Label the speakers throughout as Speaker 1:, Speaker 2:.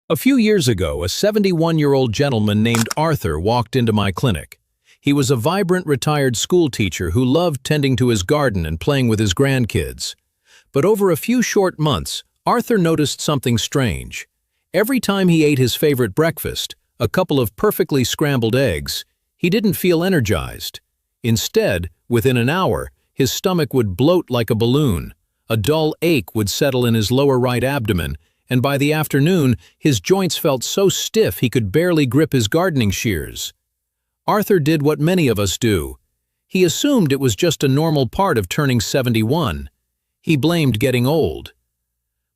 Speaker 1: A few years ago, a 71-year-old gentleman named Arthur walked into my clinic. He was a vibrant retired school teacher who loved tending to his garden and playing with his grandkids. But over a few short months, Arthur noticed something strange. Every time he ate his favorite breakfast, a couple of perfectly scrambled eggs, he didn't feel energized. Instead, within an hour, his stomach would bloat like a balloon. A dull ache would settle in his lower right abdomen, and by the afternoon, his joints felt so stiff he could barely grip his gardening shears. Arthur did what many of us do. He assumed it was just a normal part of turning 71. He blamed getting old.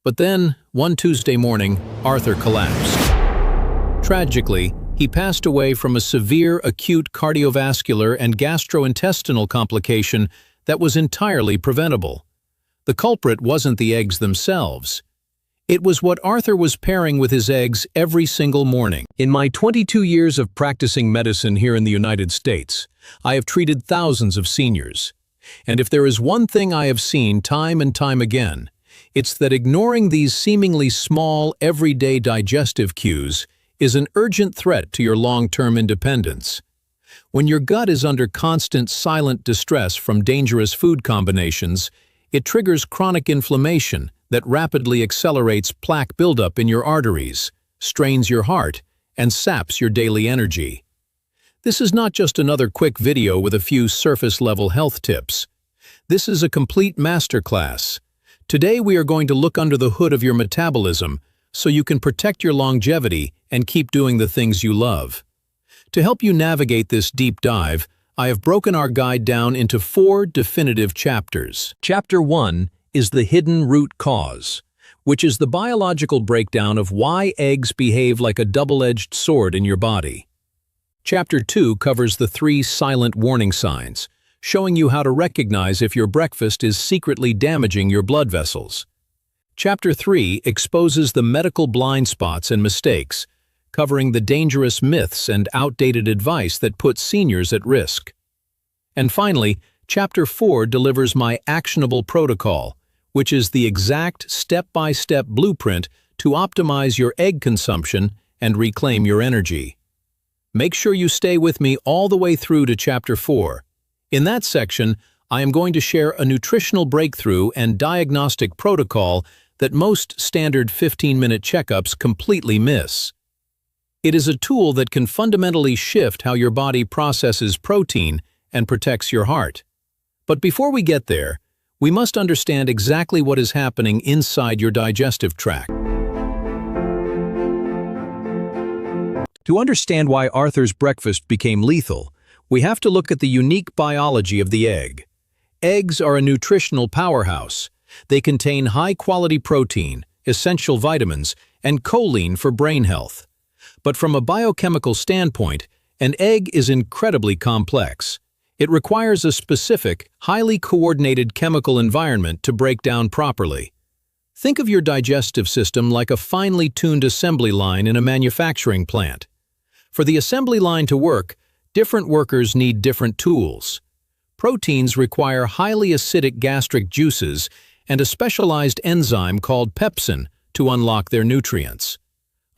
Speaker 1: But then, one Tuesday morning, Arthur collapsed. Tragically, he passed away from a severe acute cardiovascular and gastrointestinal complication that was entirely preventable. The culprit wasn't the eggs themselves. It was what Arthur was pairing with his eggs every single morning. In my 22 years of practicing medicine here in the United States, I have treated thousands of seniors. And if there is one thing I have seen time and time again, it's that ignoring these seemingly small, everyday digestive cues is an urgent threat to your long-term independence. When your gut is under constant silent distress from dangerous food combinations, it triggers chronic inflammation that rapidly accelerates plaque buildup in your arteries, strains your heart, and saps your daily energy. This is not just another quick video with a few surface-level health tips. This is a complete masterclass. Today we are going to look under the hood of your metabolism so you can protect your longevity and keep doing the things you love. To help you navigate this deep dive, I have broken our guide down into 4 definitive chapters. Chapter 1 is the hidden root cause, which is the biological breakdown of why eggs behave like a double-edged sword in your body. Chapter 2 covers the 3 silent warning signs, showing you how to recognize if your breakfast is secretly damaging your blood vessels. Chapter 3 exposes the medical blind spots and mistakes, covering the dangerous myths and outdated advice that put seniors at risk. And finally, Chapter 4 delivers my actionable protocol, which is the exact step-by-step blueprint to optimize your egg consumption and reclaim your energy. Make sure you stay with me all the way through to Chapter 4. In that section, I am going to share a nutritional breakthrough and diagnostic protocol that most standard 15-minute checkups completely miss. It is a tool that can fundamentally shift how your body processes protein and protects your heart. But before we get there, we must understand exactly what is happening inside your digestive tract. To understand why Arthur's breakfast became lethal, we have to look at the unique biology of the egg. Eggs are a nutritional powerhouse. They contain high-quality protein, essential vitamins, and choline for brain health. But from a biochemical standpoint, an egg is incredibly complex. It requires a specific, highly coordinated chemical environment to break down properly. Think of your digestive system like a finely tuned assembly line in a manufacturing plant. For the assembly line to work, different workers need different tools. Proteins require highly acidic gastric juices and a specialized enzyme called pepsin to unlock their nutrients.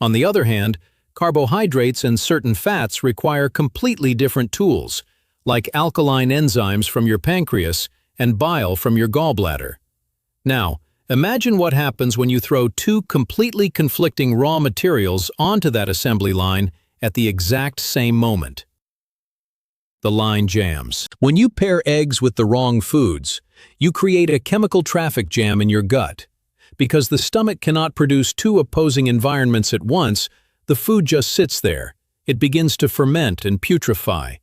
Speaker 1: On the other hand, carbohydrates and certain fats require completely different tools, like alkaline enzymes from your pancreas and bile from your gallbladder. Now, imagine what happens when you throw 2 completely conflicting raw materials onto that assembly line at the exact same moment. The line jams. When you pair eggs with the wrong foods, you create a chemical traffic jam in your gut. Because the stomach cannot produce 2 opposing environments at once, the food just sits there. It begins to ferment and putrefy.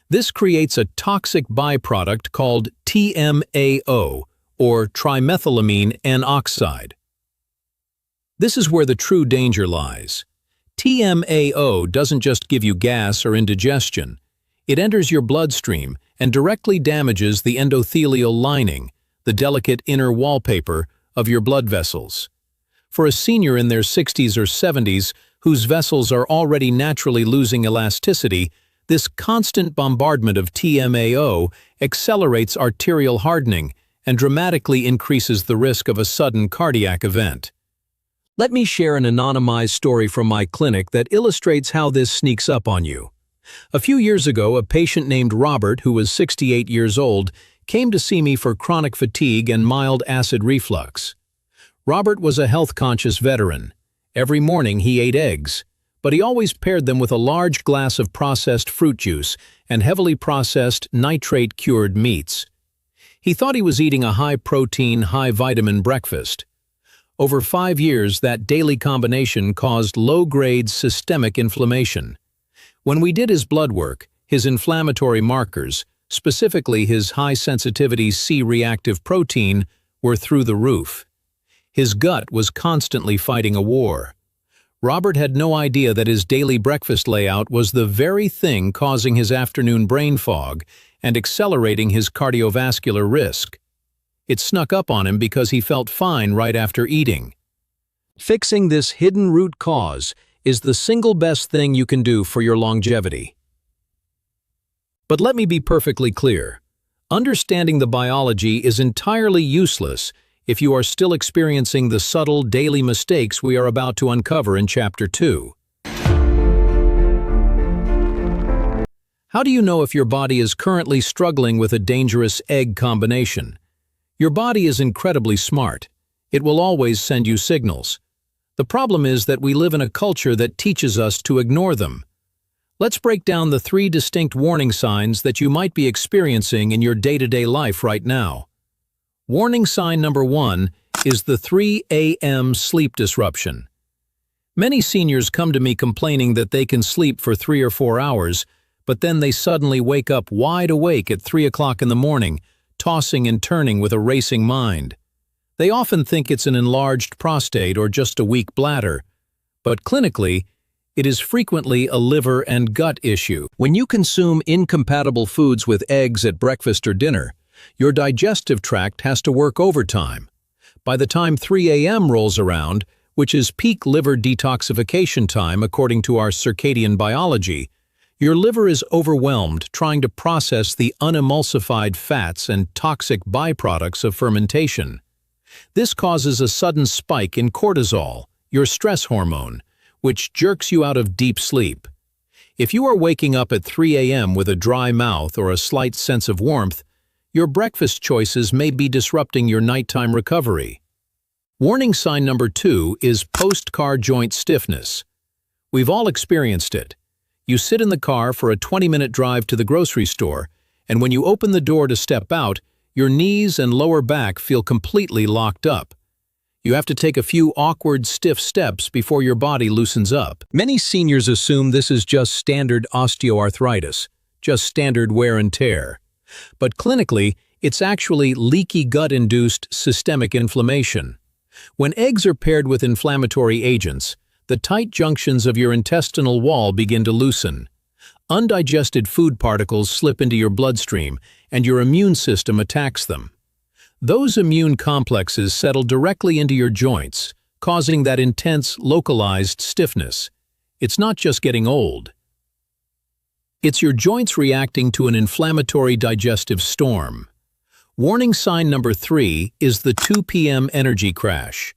Speaker 1: This creates a toxic byproduct called TMAO, or trimethylamine N-oxide. This is where the true danger lies. TMAO doesn't just give you gas or indigestion. It enters your bloodstream and directly damages the endothelial lining, the delicate inner wallpaper of your blood vessels. For a senior in their 60s or 70s whose vessels are already naturally losing elasticity, this constant bombardment of TMAO accelerates arterial hardening and dramatically increases the risk of a sudden cardiac event. Let me share an anonymized story from my clinic that illustrates how this sneaks up on you. A few years ago, a patient named Robert, who was 68 years old, came to see me for chronic fatigue and mild acid reflux. Robert was a health-conscious veteran. Every morning he ate eggs, but he always paired them with a large glass of processed fruit juice and heavily processed nitrate-cured meats. He thought he was eating a high-protein, high-vitamin breakfast. Over 5 years, that daily combination caused low-grade systemic inflammation. When we did his blood work, his inflammatory markers, specifically his high-sensitivity C-reactive protein, were through the roof. His gut was constantly fighting a war. Robert had no idea that his daily breakfast layout was the very thing causing his afternoon brain fog and accelerating his cardiovascular risk. It snuck up on him because he felt fine right after eating. Fixing this hidden root cause is the single best thing you can do for your longevity. But let me be perfectly clear. Understanding the biology is entirely useless if you are still experiencing the subtle daily mistakes we are about to uncover in Chapter 2. How do you know if your body is currently struggling with a dangerous egg combination? Your body is incredibly smart. It will always send you signals. The problem is that we live in a culture that teaches us to ignore them. Let's break down the 3 distinct warning signs that you might be experiencing in your day-to-day life right now. Warning sign number 1 is the 3 a.m. sleep disruption. Many seniors come to me complaining that they can sleep for 3 or 4 hours, but then they suddenly wake up wide awake at 3 o'clock in the morning, tossing and turning with a racing mind. They often think it's an enlarged prostate or just a weak bladder, but clinically, it is frequently a liver and gut issue. When you consume incompatible foods with eggs at breakfast or dinner, your digestive tract has to work overtime. By the time 3 a.m. rolls around, which is peak liver detoxification time according to our circadian biology, your liver is overwhelmed trying to process the unemulsified fats and toxic byproducts of fermentation. This causes a sudden spike in cortisol, your stress hormone, which jerks you out of deep sleep. If you are waking up at 3 a.m. with a dry mouth or a slight sense of warmth, your breakfast choices may be disrupting your nighttime recovery. Warning sign number 2 is post-car joint stiffness. We've all experienced it. You sit in the car for a 20-minute drive to the grocery store, and when you open the door to step out, your knees and lower back feel completely locked up. You have to take a few awkward, stiff steps before your body loosens up. Many seniors assume this is just standard osteoarthritis, just standard wear and tear. But clinically, it's actually leaky gut-induced systemic inflammation. When eggs are paired with inflammatory agents, the tight junctions of your intestinal wall begin to loosen. Undigested food particles slip into your bloodstream, and your immune system attacks them. Those immune complexes settle directly into your joints, causing that intense, localized stiffness. It's not just getting old. It's your joints reacting to an inflammatory digestive storm. Warning sign number 3 is the 2 p.m. energy crash.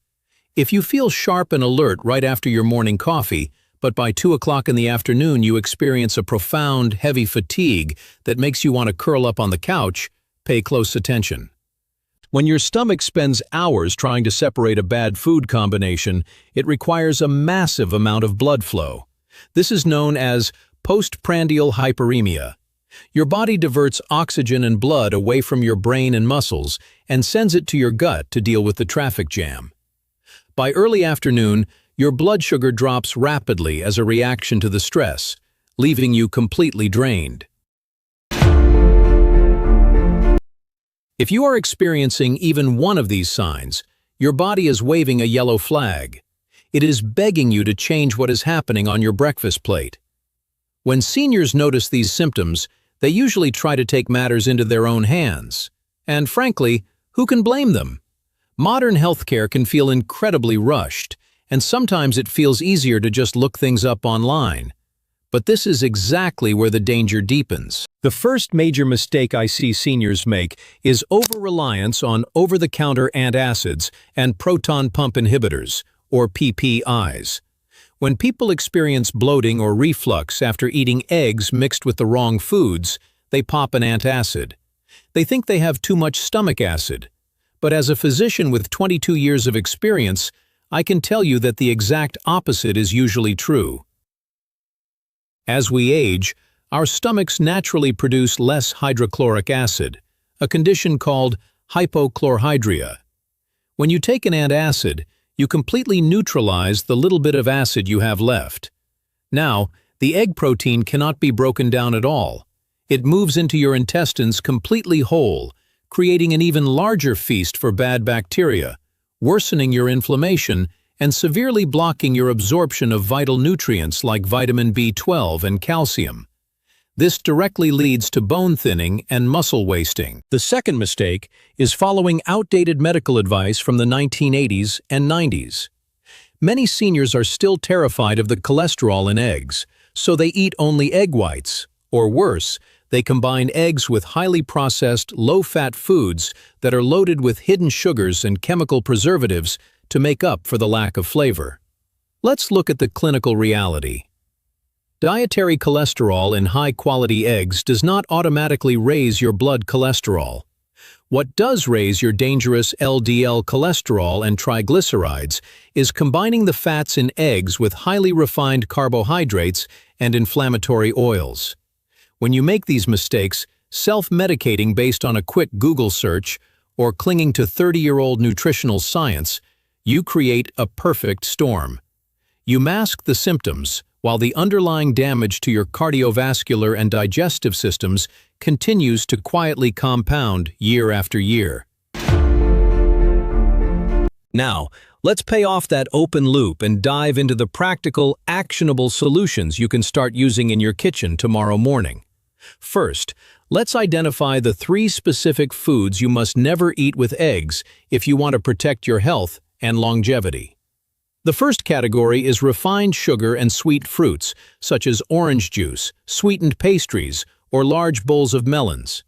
Speaker 1: If you feel sharp and alert right after your morning coffee, but by 2 o'clock in the afternoon you experience a profound, heavy fatigue that makes you want to curl up on the couch, pay close attention. When your stomach spends hours trying to separate a bad food combination, it requires a massive amount of blood flow. This is known as postprandial hyperemia. Your body diverts oxygen and blood away from your brain and muscles and sends it to your gut to deal with the traffic jam. By early afternoon, your blood sugar drops rapidly as a reaction to the stress, leaving you completely drained. If you are experiencing even one of these signs, your body is waving a yellow flag. It is begging you to change what is happening on your breakfast plate. When seniors notice these symptoms, they usually try to take matters into their own hands. And frankly, who can blame them? Modern healthcare can feel incredibly rushed, and sometimes it feels easier to just look things up online. But this is exactly where the danger deepens. The first major mistake I see seniors make is over-reliance on over-the-counter antacids and proton pump inhibitors, or PPIs. When people experience bloating or reflux after eating eggs mixed with the wrong foods, they pop an antacid. They think they have too much stomach acid. But as a physician with 22 years of experience, I can tell you that the exact opposite is usually true. As we age, our stomachs naturally produce less hydrochloric acid, a condition called hypochlorhydria. When you take an antacid, you completely neutralize the little bit of acid you have left. Now, the egg protein cannot be broken down at all. It moves into your intestines completely whole, creating an even larger feast for bad bacteria, worsening your inflammation and severely blocking your absorption of vital nutrients like vitamin B12 and calcium. This directly leads to bone thinning and muscle wasting. The second mistake is following outdated medical advice from the 1980s and 90s. Many seniors are still terrified of the cholesterol in eggs, so they eat only egg whites, or worse, they combine eggs with highly processed, low-fat foods that are loaded with hidden sugars and chemical preservatives to make up for the lack of flavor. Let's look at the clinical reality. Dietary cholesterol in high-quality eggs does not automatically raise your blood cholesterol. What does raise your dangerous LDL cholesterol and triglycerides is combining the fats in eggs with highly refined carbohydrates and inflammatory oils. When you make these mistakes, self-medicating based on a quick Google search or clinging to 30-year-old nutritional science, you create a perfect storm. You mask the symptoms, while the underlying damage to your cardiovascular and digestive systems continues to quietly compound year after year. Now, let's pay off that open loop and dive into the practical, actionable solutions you can start using in your kitchen tomorrow morning. First, let's identify the 3 specific foods you must never eat with eggs if you want to protect your health and longevity. The first category is refined sugar and sweet fruits, such as orange juice, sweetened pastries, or large bowls of melons.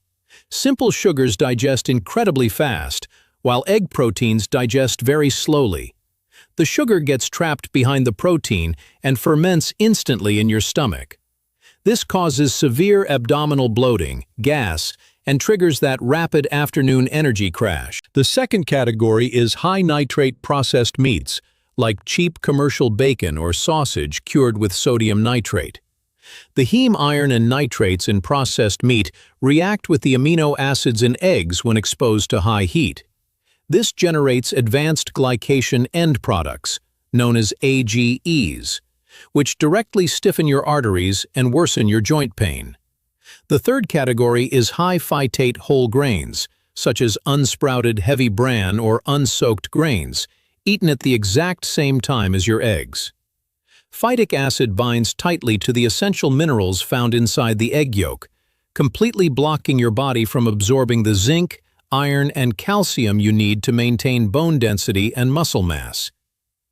Speaker 1: Simple sugars digest incredibly fast, while egg proteins digest very slowly. The sugar gets trapped behind the protein and ferments instantly in your stomach. This causes severe abdominal bloating, gas, and triggers that rapid afternoon energy crash. The second category is high-nitrate processed meats, like cheap commercial bacon or sausage cured with sodium nitrate. The heme iron and nitrates in processed meat react with the amino acids in eggs when exposed to high heat. This generates advanced glycation end products, known as AGEs, which directly stiffen your arteries and worsen your joint pain. The third category is high-phytate whole grains, such as unsprouted heavy bran or unsoaked grains, eaten at the exact same time as your eggs. Phytic acid binds tightly to the essential minerals found inside the egg yolk, completely blocking your body from absorbing the zinc, iron, and calcium you need to maintain bone density and muscle mass.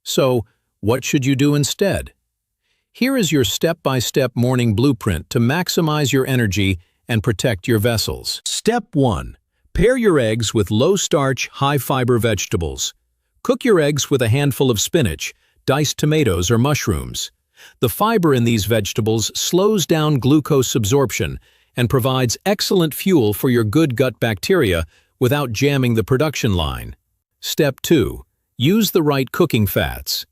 Speaker 1: So, what should you do instead? Here is your step-by-step morning blueprint to maximize your energy and protect your vessels. Step 1. Pair your eggs with low-starch, high-fiber vegetables. Cook your eggs with a handful of spinach, diced tomatoes, or mushrooms. The fiber in these vegetables slows down glucose absorption and provides excellent fuel for your good gut bacteria without jamming the production line. Step 2. Use the right cooking fats.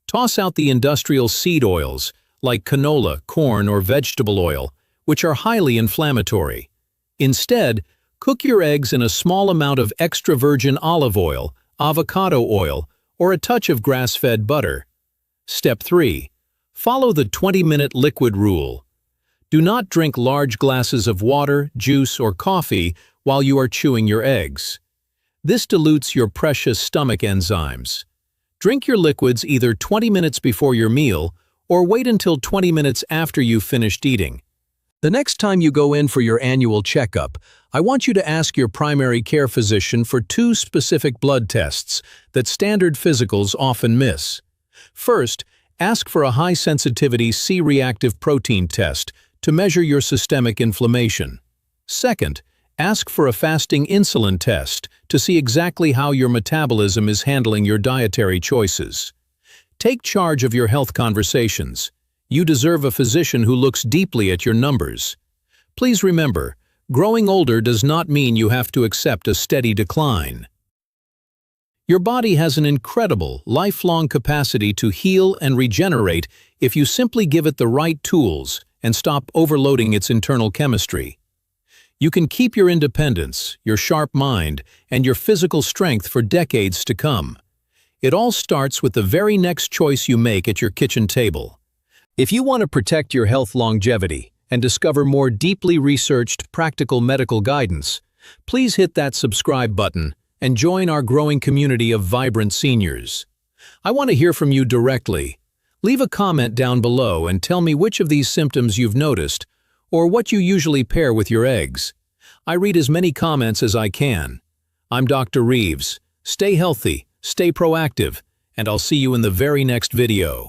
Speaker 1: Toss out the industrial seed oils, like canola, corn, or vegetable oil, which are highly inflammatory. Instead, cook your eggs in a small amount of extra virgin olive oil, avocado oil, or a touch of grass-fed butter. Step 3. Follow the 20-minute liquid rule. Do not drink large glasses of water, juice, or coffee while you are chewing your eggs. This dilutes your precious stomach enzymes. Drink your liquids either 20 minutes before your meal or wait until 20 minutes after you've finished eating. The next time you go in for your annual checkup, I want you to ask your primary care physician for 2 specific blood tests that standard physicals often miss. First, ask for a high-sensitivity C-reactive protein test to measure your systemic inflammation. Second, ask for a fasting insulin test to see exactly how your metabolism is handling your dietary choices. Take charge of your health conversations. You deserve a physician who looks deeply at your numbers. Please remember, growing older does not mean you have to accept a steady decline. Your body has an incredible, lifelong capacity to heal and regenerate if you simply give it the right tools and stop overloading its internal chemistry. You can keep your independence, your sharp mind, and your physical strength for decades to come. It all starts with the very next choice you make at your kitchen table. If you want to protect your health longevity and discover more deeply researched, practical medical guidance, please hit that subscribe button and join our growing community of vibrant seniors. I want to hear from you directly. Leave a comment down below and tell me which of these symptoms you've noticed or what you usually pair with your eggs. I read as many comments as I can. I'm Dr. Reeves. Stay healthy, stay proactive, and I'll see you in the very next video.